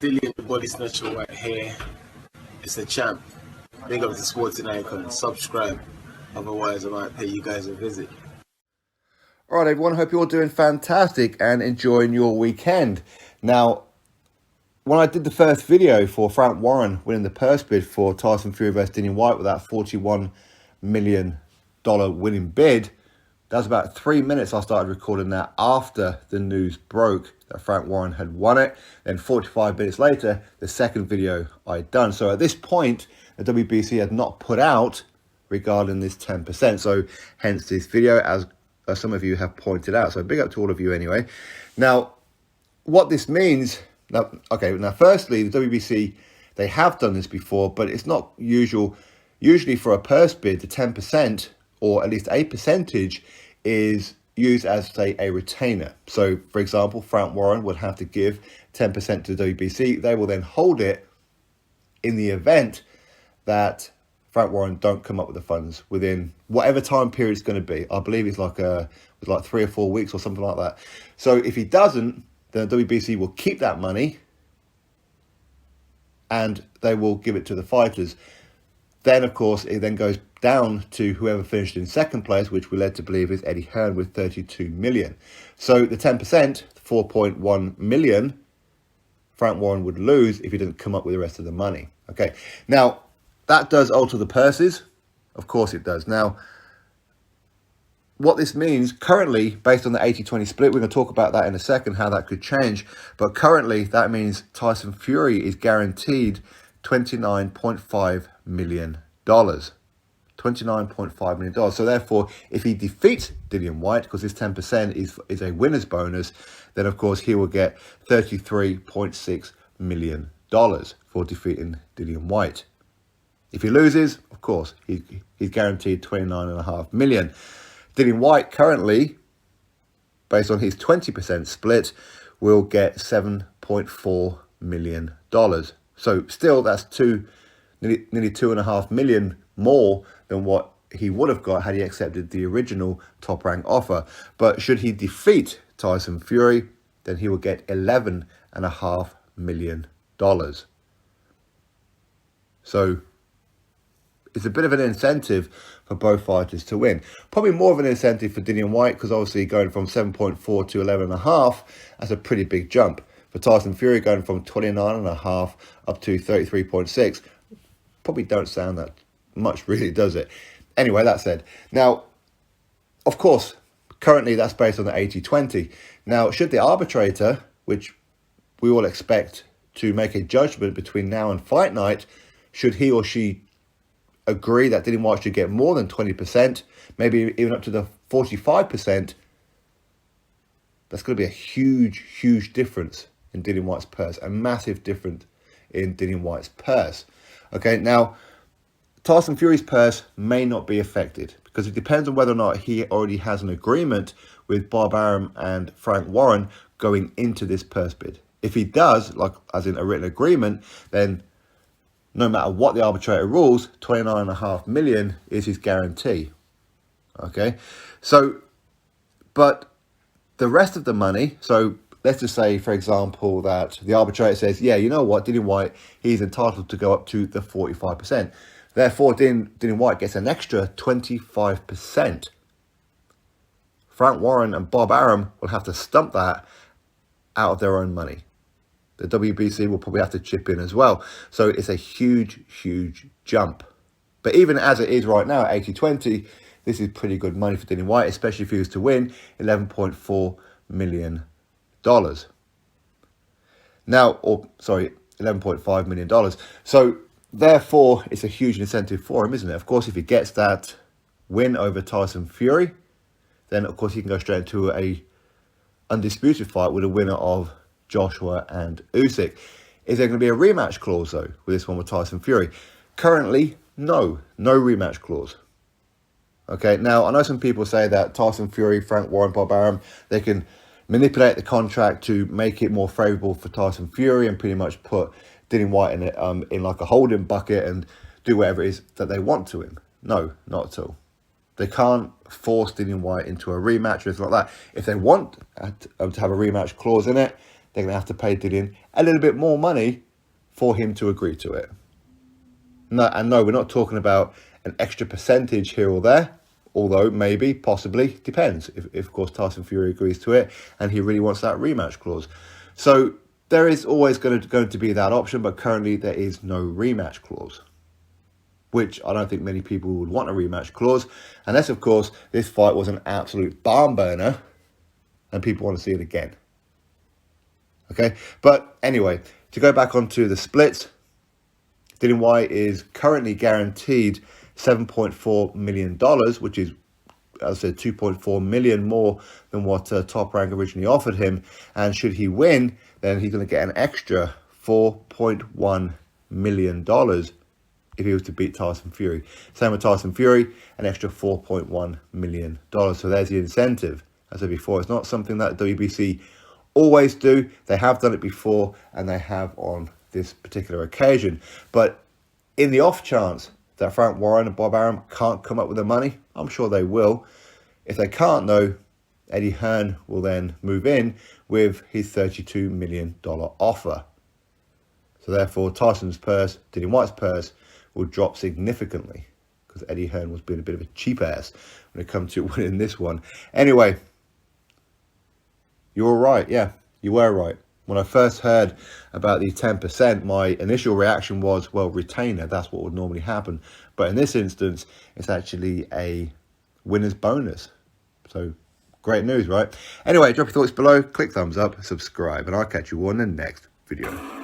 Dillian the Body Snatcher White here. It's a champ. Big up to Sporting Icon. Subscribe. Otherwise, I might pay you guys a visit. All right, everyone. Hope you're all doing fantastic and enjoying your weekend. Now, when I did the first video for Frank Warren winning the purse bid for Tyson Fury versus Dillian Whyte with that $41 million winning bid, that was about 3 minutes I started recording that after the news broke that Frank Warren had won it. Then 45 minutes later, the second video I'd done. So at this point, the WBC had not put out regarding this 10%. So hence this video, as some of you have pointed out. So big up to all of you anyway. Now, what this means, now firstly, the WBC, they have done this before, but it's not usual. Usually for a purse bid, the 10%, or at least a percentage, is used as, say, a retainer. So, for example, Frank Warren would have to give 10% to the WBC. They will then hold it in the event that Frank Warren don't come up with the funds within whatever time period it's going to be. I believe it's like 3 or 4 weeks or something like that. So if he doesn't, then the WBC will keep that money and they will give it to the fighters. Then, of course, it then goes down to whoever finished in second place, which we're led to believe is Eddie Hearn with 32 million. So the 10%, 4.1 million, Frank Warren would lose if he didn't come up with the rest of the money. Okay, now that does alter the purses. Of course it does. Now, what this means currently, based on the 80-20 split, we're going to talk about that in a second, how that could change. But currently, that means Tyson Fury is guaranteed $29.5 million. $29.5 million. So therefore, if he defeats Dillian Whyte, because his 10% is a winner's bonus, then of course he will get $33.6 million for defeating Dillian Whyte. If he loses, of course, he's guaranteed $29.5 million. Dillian Whyte currently, based on his 20% split, will get $7.4 million. So still, that's nearly $2.5 million more than what he would have got had he accepted the original top rank offer. But should he defeat Tyson Fury, then he will get $11.5 million. So it's a bit of an incentive for both fighters to win. Probably more of an incentive for Dillian Whyte, because obviously going from 7.4 to 11.5, that's a pretty big jump. For Tyson Fury, going from 29.5 up to 33.6, probably don't sound that much, really, does it? Anyway, that said, now, of course, currently that's based on the 80-20. Now, should the arbitrator, which we all expect to make a judgment between now and fight night, should he or she agree that Dillian Whyte should get more than 20%, maybe even up to the 45%, that's going to be a huge, huge difference in Dillian Whyte's purse, a massive difference in Dillian Whyte's purse. Okay, now, Tyson Fury's purse may not be affected because it depends on whether or not he already has an agreement with Bob Arum and Frank Warren going into this purse bid. If he does, like as in a written agreement, then no matter what the arbitrator rules, $29.5 million is his guarantee. Okay, so, but the rest of the money, so let's just say, for example, that the arbitrator says, yeah, you know what, Dillian Whyte, he's entitled to go up to the 45%. Therefore, Dillian Whyte gets an extra 25%. Frank Warren and Bob Arum will have to stump that out of their own money. The WBC will probably have to chip in as well. So it's a huge, huge jump. But even as it is right now at 80-20, this is pretty good money for Dillian Whyte, especially if he was to win $11.4 million. Now, $11.5 million. So therefore, it's a huge incentive for him, isn't it? Of course, if he gets that win over Tyson Fury, then of course he can go straight into a undisputed fight with a winner of Joshua and Usyk. Is there going to be a rematch clause though with this one with Tyson Fury? Currently, no rematch clause. Okay, now I know some people say that Tyson Fury, Frank Warren, Bob Arum, they can manipulate the contract to make it more favourable for Tyson Fury and pretty much put Dillian Whyte in it in like a holding bucket and do whatever it is that they want to him. No, not at all. They can't force Dillian Whyte into a rematch or anything like that. If they want to have a rematch clause in it, they're going to have to pay Dillian a little bit more money for him to agree to it. No, we're not talking about an extra percentage here or there, although maybe, possibly, depends. If of course, Tyson Fury agrees to it and he really wants that rematch clause. So there is always going to be that option, but currently there is no rematch clause, which I don't think many people would want a rematch clause, unless, of course, this fight was an absolute barn burner and people want to see it again. Okay, but anyway, to go back onto the splits, Dillian Whyte is currently guaranteed $7.4 million, which is, as I said, 2.4 million more than what Top Rank originally offered him. And should he win, then he's going to get an extra $4.1 million if he was to beat Tyson Fury. Same with Tyson Fury, an extra $4.1 million. So there's the incentive. As I said before, it's not something that WBC always do. They have done it before, and they have on this particular occasion. But in the off chance that Frank Warren and Bob Arum can't come up with the money, I'm sure they will. If they can't, though, Eddie Hearn will then move in with his $32 million offer. So therefore, Tyson's purse, Dillian Whyte's purse, will drop significantly, because Eddie Hearn was being a bit of a cheap ass when it comes to winning this one. Anyway, you were right. Yeah, you were right. When I first heard about the 10%, my initial reaction was, well, retainer, that's what would normally happen. But in this instance, it's actually a winner's bonus. So great news, right? Anyway, drop your thoughts below, click thumbs up, subscribe, and I'll catch you on the next video.